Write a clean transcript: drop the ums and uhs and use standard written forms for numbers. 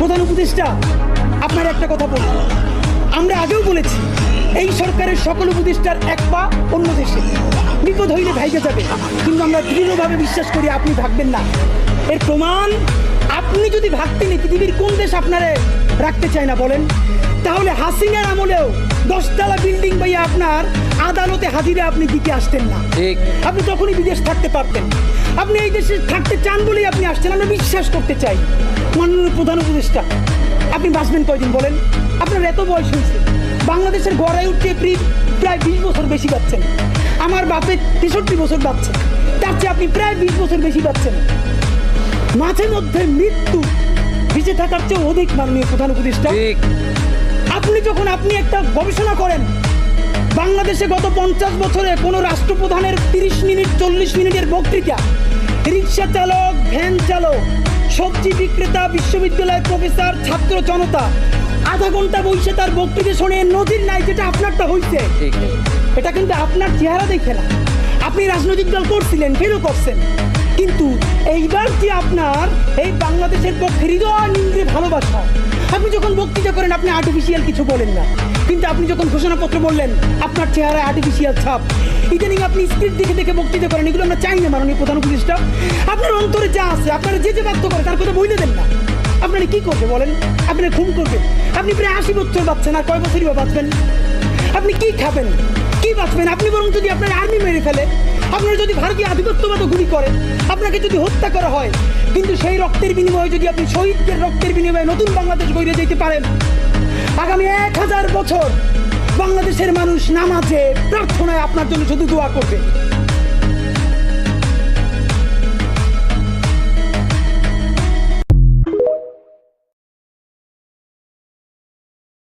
প্রধান উপদেষ্টা, আপনার একটা কথা বলবো, আমরা আগেও বলেছি এই সরকারের সকল উপদেষ্টার এক পা অন্য দেশে, বিপদ হইলে ভাইগে যাবে, কিন্তু আমরা দৃঢ়ভাবে বিশ্বাস করি আপনি ভাগবেন না। এর প্রমাণ, আপনি যদি ভাগতেন পৃথিবীর কোন দেশ আপনারে রাখতে চায় না বলেন? তাহলে হাসিনার আমলেও 10 তলা বিল্ডিং পাইয়া আপনার আদালতে হাজিরে আপনি দিতে আসতেন না, আপনি তখনই বিদেশ থাকতে পারতেন। আপনি এই দেশে থাকতে চান বলেই আপনি আসছেন, আমরা বিশ্বাস করতে চাই। মাননীয় প্রধান উপদেষ্টা, আপনি বাঁচবেন কয়দিন বলেন? আপনার এত বয়স হয়েছে, বাংলাদেশের গড়ায় উঠতে প্রায় 20 বছর বেশি পাচ্ছেন। আমার বাপের 63 বছর পাচ্ছে, তার চেয়ে আপনি প্রায় 20 বছর বেশি পাচ্ছেন। মাঝে মধ্যে মৃত্যু বেঁচে থাকার চেয়ে অধিক। মাননীয় প্রধান উপদেষ্টা, আপনি একটা গবেষণা করেন, বাংলাদেশে গত 50 বছরে কোনো রাষ্ট্রপ্রধানের 30 মিনিট 40 মিনিটের বক্তৃতা, রিক্সা চালক, ভ্যান চালক, সবজি বিক্রেতা, বিশ্ববিদ্যালয়ের প্রফেসর, ছাত্র জনতা আধা ঘন্টা বসে তার বক্তৃতা শোনে নজির নাই। যেটা আপনারটা হয়েছে, এটা কিন্তু আপনার চেহারা দেখে না। আপনি রাজনৈতিক দল করছিলেন, ফেরও করছেন, কিন্তু এইবার যে আপনার এই বাংলাদেশের পক্ষে হৃদয় নিংড়ে ভালোবাসা, আপনি যখন বক্তৃতা করেন আপনি আর্টিফিশিয়াল কিছু বলেন না, কিন্তু আপনি যখন ঘোষণাপত্র বললেন আপনার চেহারায় আর্টিফিশিয়াল ছাপ। ইদানিং আপনি স্ক্রিপ্ট দেখে দেখে বক্তৃতা করেন, এগুলো আমরা চাই না। মাননীয় প্রধান উপদেষ্টা, আপনার অন্তরে যা আছে, আপনারা যে বাধ্য করে তার কথা বইলে দেন না। আপনারা কি করবে বলেন? আপনারা খুন করবে? আপনি প্রায় 80 বছর বাঁচছেন, আর কয় বছরই বা বাঁচবেন? আপনি কি খাবেন, কি বাঁচবেন? আপনি বরং যদি আপনার আর্মি মেরে ফেলে, আপনারা যদি ভারতীয় আধিপত্যবাদ গুলি করে, আপনাকে যদি হত্যা করা হয়, কিন্তু সেই রক্তের বিনিময়ে যদি আপনি শহীদদের রক্তের বিনিময়ে নতুন বাংলাদেশ গড়ে যেতে পারেন, আগামী 1000 বছর বাংলাদেশের মানুষ নামাজে প্রার্থনায় আপনার জন্য শুধু দোয়া করবে।